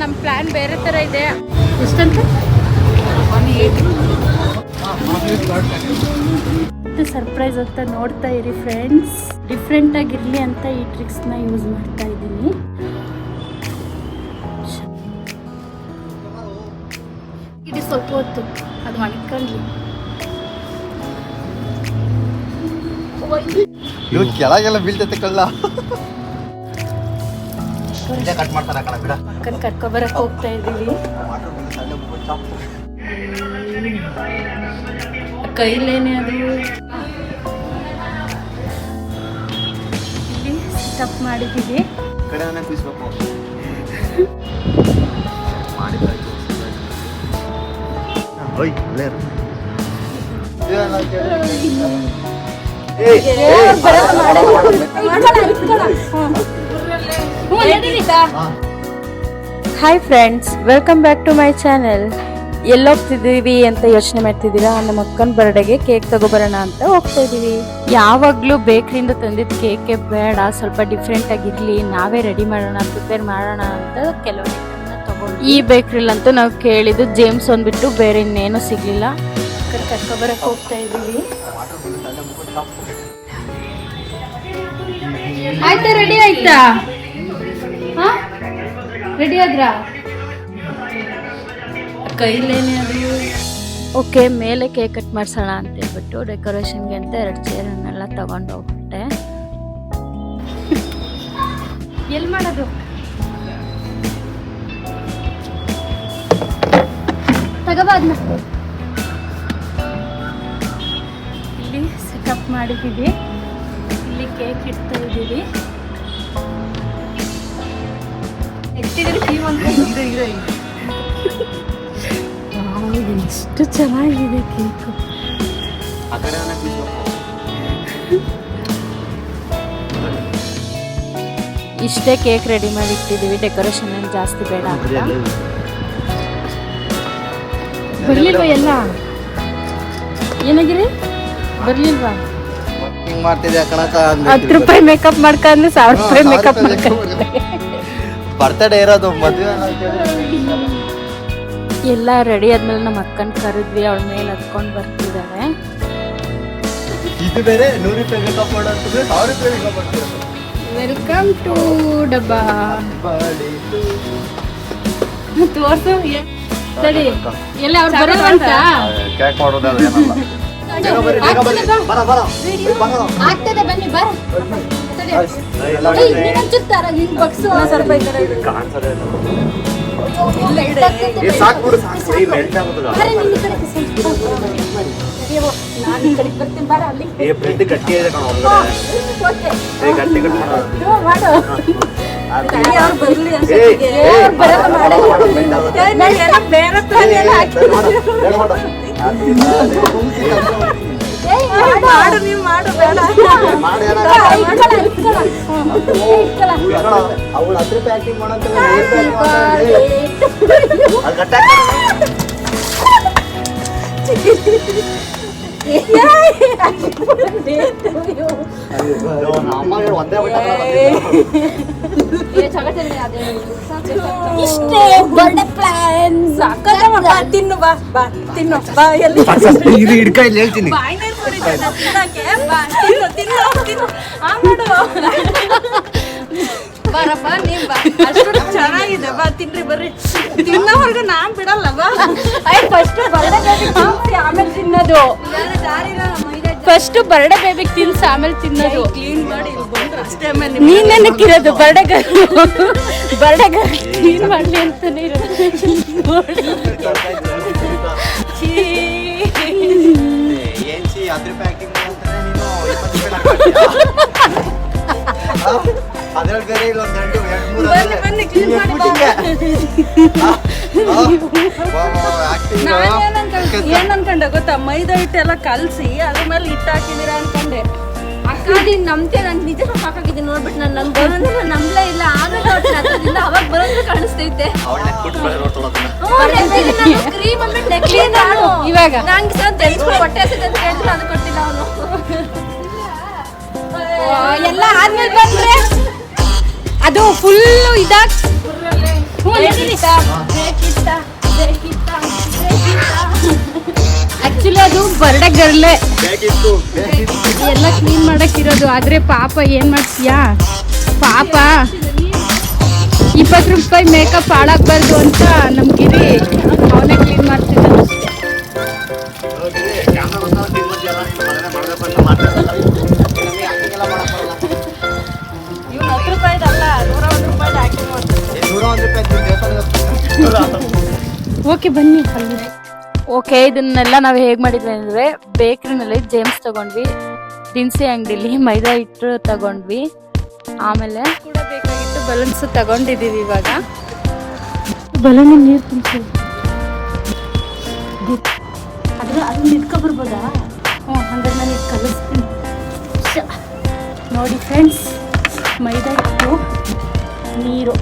ನಮ್ಮ ಪ್ಲಾನ್ ಬೇರೆ ಥರ ಇದೆ. ಎಷ್ಟಂತ ಸರ್ಪ್ರೈಸ್ ಅಂತ ನೋಡ್ತಾ ಇರಿ ಫ್ರೆಂಡ್ಸ್. ಡಿಫ್ರೆಂಟ್ ಆಗಿರ್ಲಿ ಅಂತ ಈ ಟ್ರಿಕ್ಸ್ನ ಯೂಸ್ ಮಾಡ್ತಾ ಇದ್ದೀನಿ. ಇದು ಸ್ವಲ್ಪ ಹೊತ್ತು ಅದು ಒಣಕೊಂಡ್ಲಿ. ಕೆಳಗೆಲ್ಲ ಬೀಳ್ತೈತೆ ಕಳ್ಳ. ಅಕ್ಕನ ಕರ್ಕೊಬರಕ್ಕೆ ಹೋಗ್ತಾ ಇದ್ದೀವಿ. ಕೈಲೇನೆ ಅದು ಇಲ್ಲಿ ಸ್ಟಪ್ ಮಾಡಿದ್ದೀವಿ. Hi friends, welcome back to my channel. ಎಲ್ಲೋಗ್ತಿದ್ದೀವಿ ಅಂತ ಯೋಚನೆ ಮಾಡ್ತಿದ್ದೀರಾ? ನಮ್ಮ ಅಕ್ಕನ ಬರ್ಡೇಗೆ ಕೇಕ್ ತಗೋಬರೋಣ ಅಂತ ಹೋಗ್ತಾ ಇದೀವಿ. ಯಾವಾಗ್ಲೂ ಬೇಕ್ರಿಯಿಂದ ತಂದಿದ್ದ ಕೇಕೆ ಬೇಡ, ಸ್ವಲ್ಪ ಡಿಫ್ರೆಂಟ್ ಆಗಿರ್ಲಿ, ನಾವೇ ರೆಡಿ ಮಾಡೋಣ, ಪ್ರಿಪೇರ್ ಮಾಡೋಣ ಅಂತ ಕೆಲವು ತಗೊಂಡು ಈ ಬೇಕ್ರಿಲಂತೂ ನಾವು ಕೇಳಿದ್ದು ಜೇಮ್ಸ್ ಅಂದ್ಬಿಟ್ಟು ಬೇರೆ ಇನ್ನೇನು ಸಿಗ್ಲಿಲ್ಲ. ಕರ್ಕೊಬರಕ್ಕೆ ಹೋಗ್ತಾ ಇದೀವಿ. ಆಯ್ತಾ? ರೆಡಿ ಆಯ್ತಾ? ರೆಡಿ ಆದ್ರಾ? ಕೈಲೇನೆ ಅದು. ಓಕೆ, ಮೇಲೆ ಕೇಕ್ ಕಟ್ ಮಾಡ್ಸೋಣ ಅಂತ ಹೇಳ್ಬಿಟ್ಟು ಡೆಕೋರೇಷನ್ಗೆ ಅಂತ 2 ಚೇರನ್ನೆಲ್ಲ ತಗೊಂಡು ಹೋಗ್ಬಿಟ್ಟೆ. ಎಲ್ಲಿ ಮಾಡೋದು? ತಗೋಬಾದ್ನ ಇಲ್ಲಿ ಸೆಟಪ್ ಮಾಡಿದ್ದೀವಿ. ಇಲ್ಲಿ ಕೇಕ್ ಇಡ್ತಾ ಇದ್ದೀವಿ. ಎಷ್ಟು ಚೆನ್ನಾಗಿದೆ ಕೇಕ್. ಇಷ್ಟೇ ಕೇಕ್ ರೆಡಿ ಮಾಡಿ ಇಟ್ಟಿದ್ದೀವಿ. ಡೆಕೋರೇಷನ್ ಏನು ಜಾಸ್ತಿ ಬೇಡ ಅಂತ. ಬರ್ಲಿಲ್ವಾ? ಎಲ್ಲ ಏನಾಗಿರಿ? ಬರ್ಲಿಲ್ವಾ? 10 ರೂಪಾಯಿ ಮೇಕಪ್ ಮಾಡ್ಕೊಂಡು 1000 ರೂಪಾಯಿ ಮೇಕಪ್ ಮಾಡ್ಕೊಂಡು ಬರ್ತಡೇ ಇರೋದು ಮದುವೆ ಎಲ್ಲ ರೆಡಿ ಆದ್ಮೇಲೆ ನಮ್ಮ ಅಕ್ಕನ ಕರೆದ್ವಿ. ಅವಳ ಮೇಲೆ ಹತ್ಕೊಂಡು ಬರ್ತಿದ್ದಾಳೆ. ಇದು ಬೇರೆ 100 ರೂಪಾಯಿ ಮೇಕಪ್ ಮಾಡೋದು, 1000 ರೂಪಾಯಿ ಮೇಕಪ್ ಮಾಡ್ತಾರೆ. ವೆಲ್ಕಮ್ ಟು ಡಬ್ಬಾ. ತೋರ್ಸು ಸರಿ. ಎಲ್ಲ ಅವ್ರು ಬರೋದಂತ ಕೇಕ್ ಮಾಡೋದಲ್ಲ ಏನಲ್ಲ. ಆಗ್ತದೆ, ಬನ್ನಿ ಬರ. ಅವಳು 10 ರೂಪಾಯಿ ಆಕ್ಟಿಂಗ್ ಮಾಡಂತ ಇಷ್ಟೇ ಬರ್ಡೇ ಪ್ಲಾನ್. ತಿನ್ನು ಬಾ ಬಾ, ತಿನ್ನು ಬಾ. ಎಲ್ಲಿ ಹಿಡ್ಕೈಲಿ ಹೇಳ್ತೀನಿ. ಬರಪ್ಪ, ನೀವ್ ಬಾ. ಅಷ್ಟು ಚೆನ್ನಾಗಿದೆ, ಬಾ ತಿನ್ರಿ, ಬರ್ರಿ. ತಿನ್ನೋವರೆಗೂ ನಾನ್ ಬಿಡಲ್ಲ. ಬಾ. ಫಸ್ಟ್ ಬರ್ಡೇ ಬೇಬಿಗೆ ತಿನ್ಸಿ ಆಮೇಲೆ ತಿನ್ನೋದು. ಫಸ್ಟ್ ಬರ್ಡೇ ಬೇಬಿಗೆ ತಿನ್ಸಿ ಆಮೇಲೆ ತಿನ್ನೋದು. ಕ್ಲೀನ್ ಮಾಡಿ ಅಷ್ಟೇ. ನೀನೇನಕ್ಕಿರೋದು? ಬರ್ಡೇಗೆ ಕ್ಲೀನ್ ಮಾಡ್ಲಿ ಅಂತಾನೆ ಇರೋದು. ನೋಡಿ ಅದ್ರಲ್ಲಿ ಬೇರೆ ಇಲ್ಲೊಂದು 2 ಏನ್ ಅನ್ಕೊಂಡೆ ಗೊತ್ತಾ? ಮೈದಾ ಹಿಟ್ಟೆಲ್ಲ ಕಲ್ಸಿ ಅದ್ರ ಮೇಲೆ ಹಿಟ್ಟು ಹಾಕಿದೀರಾ ಅನ್ಕೊಂಡೆ. ಅಕ್ಕ ನೀನ್ ನಂಬ್ತೀಯ? ನನ್ ನಿಜ ಹಾಕಿದ್ದೀನಿ ನೋಡ್ಬಿಟ್ಟು ನನ್ ಬರೋದ್ರೆ ನಾನು ನಂಬಲೇ ಇಲ್ಲ. ಆಮೇಲೆ ಅವಾಗ ಬರೋದ್ರೆ ಕಾಣಿಸ್ತೈತೆ. ಕ್ರೀಮ್ ಅಂದ್ಬಿಟ್ಟು ಇವಾಗ ನಂಗೆ ಸಹ ತೆಗೆಸ್ಕೊಂಡು ಹೊಟ್ಟೆ ಹಸಿದೆ ಅಂತ ಹೇಳಿದ್ರು, ಅದು ಕೊಟ್ಟಿಲ್ಲ ಅವನು. ಎಲ್ಲ ಆದ್ಮೇಲೆ ಬಂದ್ರೆ ಅದು ಫುಲ್ಲು ಇದಾಗಿ ಆಕ್ಚುಲಿ ಅದು ಬರ್ಡೇ ಗರ್ಲೆ ಬೇಕಿತ್ತು ಎಲ್ಲ ಕ್ಲೀನ್ ಮಾಡಕ್ಕಿರೋದು. ಆದ್ರೆ ಪಾಪ ಏನ್ ಮಾಡ್ತೀಯಾ, ಪಾಪ 20 ರೂಪಾಯಿ ಮೇಕಪ್ ಹಾಳಾಗ್ಬಾರ್ದು ಅಂತ ನಮ್ ಗಿರಿ ಅವನೇ ಕ್ಲೀನ್ ಮಾಡ್ತಿದ್ದಾನೆ ಅಷ್ಟೇ. ಇವ್ನು 10 ರೂಪಾಯಿದಲ್ಲ, 101 ರೂಪಾಯಿ ಹಾಕಿ ಓಕೆ ಬನ್ನಿ ಅಲ್ಲಿ. ಓಕೆ, ಇದನ್ನೆಲ್ಲ ನಾವು ಹೇಗೆ ಮಾಡಿದ್ವಿ ಅಂದರೆ ಬೇಕ್ರಿನಲ್ಲಿ ಜೇಮ್ಸ್ ತಗೊಂಡ್ವಿ, ದಿನಸಿ ಅಂಗಡಿಲಿ ಮೈದಾ ಹಿಟ್ಟು ತಗೊಂಡ್ವಿ, ಆಮೇಲೆ ಕೂಡ ಬೇಕಾಗಿತ್ತು ಬಲೂನ್ಸ್ ತಗೊಂಡಿದ್ದೀವಿ. ಇವಾಗ ಬಲೂನ್ ನೀರು ತುಂಬಿಸಿ ಅದನ್ನ ಇಟ್ಕೊಬರ್ಬೋದಾ? ಹ್ಞೂ, ಹಂಗಾರೆ ನಾನು ಇದು ಕಲಿಸ್ತೀನಿ. ನೋಡಿ ಫ್ರೆಂಡ್ಸ್, ಮೈದಾ ಹಿಟ್ಟು ನೀರು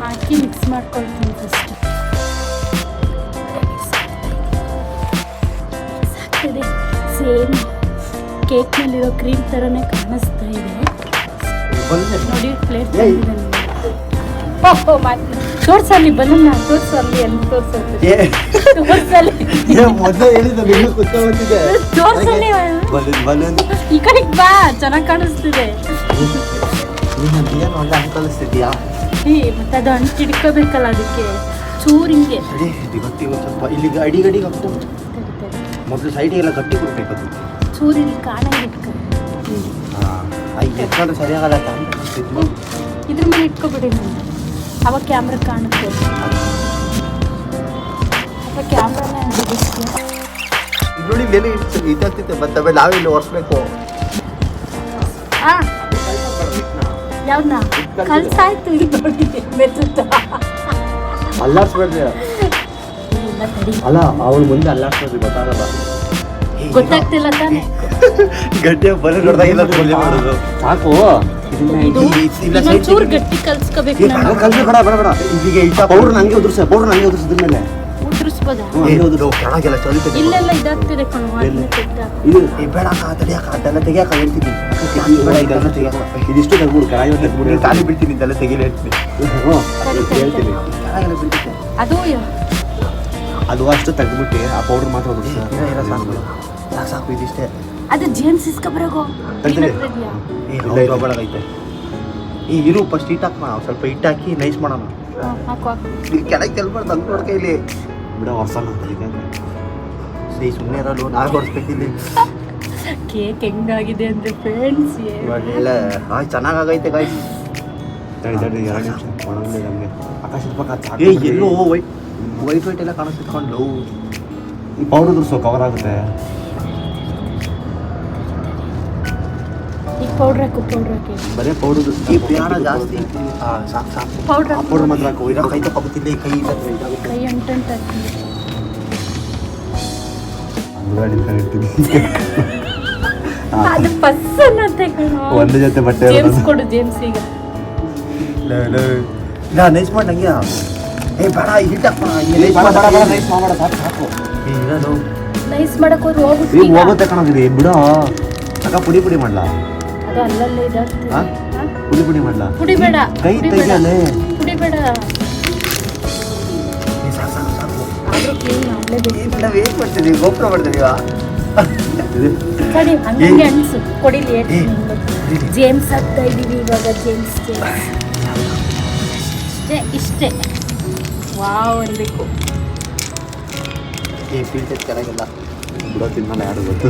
ಹಾಕಿ ಮಿಕ್ಸ್ ಮಾಡ್ಕೊಳ್ತೀನಿ ಫಸ್ಟ್. ಸಾಕ್ತಿದೆ, ಸೇಮ್ ಕೇಕ್ನಲ್ಲಿರೋ ಕ್ರೀಮ್ ಥರನೇ ಕಾಣಿಸ್ತಾ ಇದೆ. ನೋಡಿ ಪ್ಲೇಟ್ ತೋರ್ಸಲ್ಲಿ ಬಲೂನ್ನ ತೋರ್ಸಲ್ಲಿ ಅಂತ ತೋರ್ಸಲ್ಲಿ ಈ ಕಡೆಗೆ ಬಾ, ಚೆನ್ನಾಗಿ ಕಾಣಿಸ್ತಿದೆ. ಮತ್ತೆ ಅದು ಅಂಟು ಹಿಡ್ಕೋಬೇಕಲ್ಲ, ಅದಕ್ಕೆ ಚೂರು ಹಿಂಗೆ ಇಲ್ಲಿಗೆ ಅಡಿಗಡಿಗೆ ಮೊದಲು ಸೈಡಿಗೆಲ್ಲ ಗಟ್ಟಿ ಕೊಡ್ಬೇಕು. ಚೂರು ಇಲ್ಲಿ ಕಾಣಂಗೆ ಇಟ್ಕೊ. ಸರಿಯಾಗಲ್ಲ ಇದ್ರ ಮೇಲೆ ಇಟ್ಕೊಬಿಡಿ ನಾನು, ಅವಾಗ ಕ್ಯಾಮ್ರಾ ಕಾಣುತ್ತೆ. ಅವಾಗ ಕ್ಯಾಮ್ರಾನೇ ಅನ್ಸುತ್ತೆ. ನೋಡಿ ಮೇಲೆ ಇದಾಗ್ತಿತ್ತು, ಮತ್ತೆ ನಾವಿಲ್ಲಿ ಒರೆಸ್ಬೇಕು. ಯಾವ್ದನ್ನ ಕಲ್ಸಾಯ್ತು ನೋಡಿ ಮೆಚ್ಚುತ್ತ ಅಲ್ಲಾಡ್ಸ್ಬೇಡ್ರಿ. ಅಲ್ಲ ಅವಳು ಮುಂದೆ ಅಲ್ಲಾಡ್ಸ್ಬೇಡ್ರಿ, ಗೊತ್ತಾಗಲ್ಲ. ಗೊತ್ತಾಗ್ತಿಲ್ಲ ತಾನೆ. ಗಟ್ಟಿಯಾಗಿ ಬರೀ ನೋಡ್ದಾಗಿಲ್ಲ ಮಾಡೋದು ಸಾಕು. ಚೂರು ಗಟ್ಟಿ ಕಲ್ಸ್ಕೋಬೇಕು. ಪೌಡ್ರ್ ನಂಗೆ ಉದುರ್ಸ, ಪೌಡ್ರ್ ನಂಗೆ ಉದುರ್ಸಿದ ಮೇಲೆ ಉದುರಿಸ್ಬೋದಾ? ಇಲ್ಲೆಲ್ಲ ಇದಾಗ್ತಿದೆ ಕಣೋ, ಬೇಡ ತಡಿಯಾಕ ಅದೆಲ್ಲ ತೆಗಿಯಾಕ ಹೇಳ್ತೀನಿ. ಇದಿಷ್ಟು ತೆಗ್ಬಿಡು, ತೆಗ್ಬಿಡು, ಖಾಲಿ ಬಿಡ್ತೀನಿ, ಇದೆಲ್ಲ ತೆಗಿಲಿ ಹೇಳ್ತೀನಿ. ಹೇಳ್ತೀನಿ ಅದು ಅದು ಅಷ್ಟು ತೆಗ್ಬಿಟ್ಟು ಆ ಪೌಡ್ರ್ ಮಾತ್ರ ಸಾಕು ಸಾಕು, ಇದಿಷ್ಟೇ. ಅದು ಜೇಮ್ಸ್ ಇಸ್ಕೊಬರೋಗೋ ಐತೆ. ಈ ಇರು ಫಸ್ಟ್ ಹಿಟ್ಟು ಹಾಕೋಣ, ಸ್ವಲ್ಪ ಹಿಟ್ಟು ಹಾಕಿ ನೈಸ್ ಮಾಡೋಣ. ಕೆಳಗೆ ಕೆಲ್ಬಾರ್ದು ಅಂತ ನೋಡ್ಕ ಇಲ್ಲಿ ಬಿಡ ಹೊರ್ಸೋಣ. ಸರಿ ಸುಮ್ಮನೆ ಇರಲು ನಾವೇ ಹೊಡ್ಸ್ಬೇಕಿಲ್ಲಿ. ಕೇಕ್ ಹೆಂಗಾಗಿದೆ ಅಂದ್ರೆ ಫ್ರೆಂಡ್ಸ್, ಒಳ್ಳೆ ಚೆನ್ನಾಗೈತೆ ಗಾಯ್ಸ್. ತಡಿ 2 ನಿಮಿಷ ಒಣಗಲಿ ನಮಗೆ. ಆಕಾಶ ಎಲ್ಲೋ ವೈಟ್ ವೈಟ್ ಎಲ್ಲ ಕಾಣಿಸ್ತಿಟ್ಕೊಂಡು ಈ ಪೌಡರ್ ದುರ್ಸೋ ಕವರ್ ಆಗುತ್ತೆ. ಈಗ ಪೌಡ್ರ್ ಹಾಕು, ಪೌಡ್ರ್ ಹಾಕಿ ಬರೀ ಪೌಡರ್ ಈ ಪ್ರಯಾಣ ಜಾಸ್ತಿ. ಸಾಕು ಸಾಕು, ಪೌಡ್ರ್ ಮಾತ್ರ ಹಾಕು. ಇರೋ ಕೈ ತಗೋತಿಲ್ಲ, ಈ ಕೈ ಕೈ ಅಂಟಂಟು ಹಾಕಿ ಅದು ಪಸ್ ಅನ್ನತ್ತೆ ಕಣೋ. ಒಂದು ಜೊತೆ ಬಟ್ಟೆ ಜೇಮ್ಸ್ ಕೊಡು, ಜೇಮ್ಸ್ ಈಗ ನೈಸ್ ಮಾಡಿ ನಂಗೆ. ಏ ಬೇಡ, ಹಿಟ್ಟು ಹಾಕೋಣ. ನೈಸ್ ಮಾಡ ಸಾಕು ಸಾಕು. ಇರೋದು ನೈಸ್ ಮಾಡಕ್ ಹೋದ್ರೆ ಹೋಗುತ್ತೆ ಕಣೋದ್ರಿ. ಬಿಡೋ ಅಕ್ಕ, ಪುಡಿ ಪುಡಿ ಮಾಡ್ಲಾ? ಅದು ಅಲ್ಲಲ್ಲೇ ಇದಾಗ್ತದೆ. ಪುಡಿ ಪುಡಿ ಮಾಡ್ಲಾ? ಪುಡಿ ಬೇಡ, ಕೈ ತೆಗಿಯಲೇ. ಪುಡಿ ಬೇಡ, ಸಾಕು ಸಾಕು ಸಾಕು. ಆದ್ರೂ ಕ್ಲೀನ್ ಮಾಡಲೇಬೇಕು. ನಾವು ಏನು ಮಾಡ್ತೀವಿ, ಗೋಪುರ ಮಾಡ್ತೀವಿ. ಕಡಿ ಹಂಗೆ ಅನ್ಸು. ಕೊಡಿಲಿ ಜೇಮ್ಸ್ ಹಾಕ್ತಾ ಇದೀವಿ ಇವಾಗ. ಜೇಮ್ಸ್ ಇಷ್ಟೇ ವಾವ್ ಅನ್ಬೇಕು. ಈ ಪೀಸ್ ಚೆನ್ನಾಗಿಲ್ಲ ಬಿಡೋ, ತಿನ್ನಲ್ಲ ಯಾರು ಗೊತ್ತು.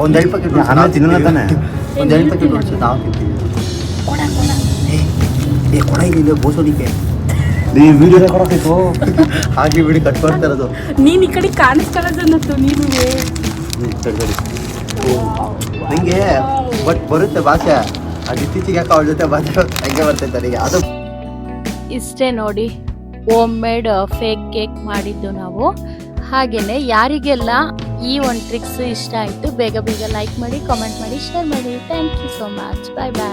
ಒಂದು 2 ಪ್ಯಾಕೆಟ್ ಅನ್ನ ತಿನ್ನಲ್ಲ ತಾನೆ. ಒಂದು 2 ಪ್ಯಾಕೆಟ್ ನೋಡಿಸಿ ನಾವು ತಿಂತೀವಿ. ಏ ಕೊಡ ಇಲ್ಲ ಬೋಸೋದಿಕ್ಕೆ. ನೀವು ವಿಡಿಯೋ ಕೊಡೋಕಿತ್ತು ಹಾಗೆ ವಿಡಿಯೋ ಕಟ್ ಮಾಡ್ತಾ ಇರೋದು. ನೀನು ಈ ಕಡೆ ಕಾಣಿಸ್ಕೊಳ್ಳೋದನ್ನತ್ತು ನೀನು. ನನಗೆ ಬಟ್ ಬರುತ್ತೆ ಭಾಷೆ, ಅದು ಇತ್ತೀಚೆಗೆ ಯಾಕೆ ಅವಳ ಜೊತೆ ಭಾಷೆ ಹಂಗೆ ಬರ್ತೈತೆ ನನಗೆ. ಅದು ಇಷ್ಟೇ ನೋಡಿ, ಹೋಮ್ ಮೇಡ್ ಫೇಕ್ ಕೇಕ್ ಮಾಡಿದ್ದು ನಾವು. ಹಾಗೆಯೇ ಯಾರಿಗೆಲ್ಲ ಈ ಒಂದು ಟ್ರಿಕ್ಸ್ ಇಷ್ಟ ಆಯಿತು, ಬೇಗ ಬೇಗ ಲೈಕ್ ಮಾಡಿ, ಕಾಮೆಂಟ್ ಮಾಡಿ, ಶೇರ್ ಮಾಡಿ. Thank you so much. Bye bye.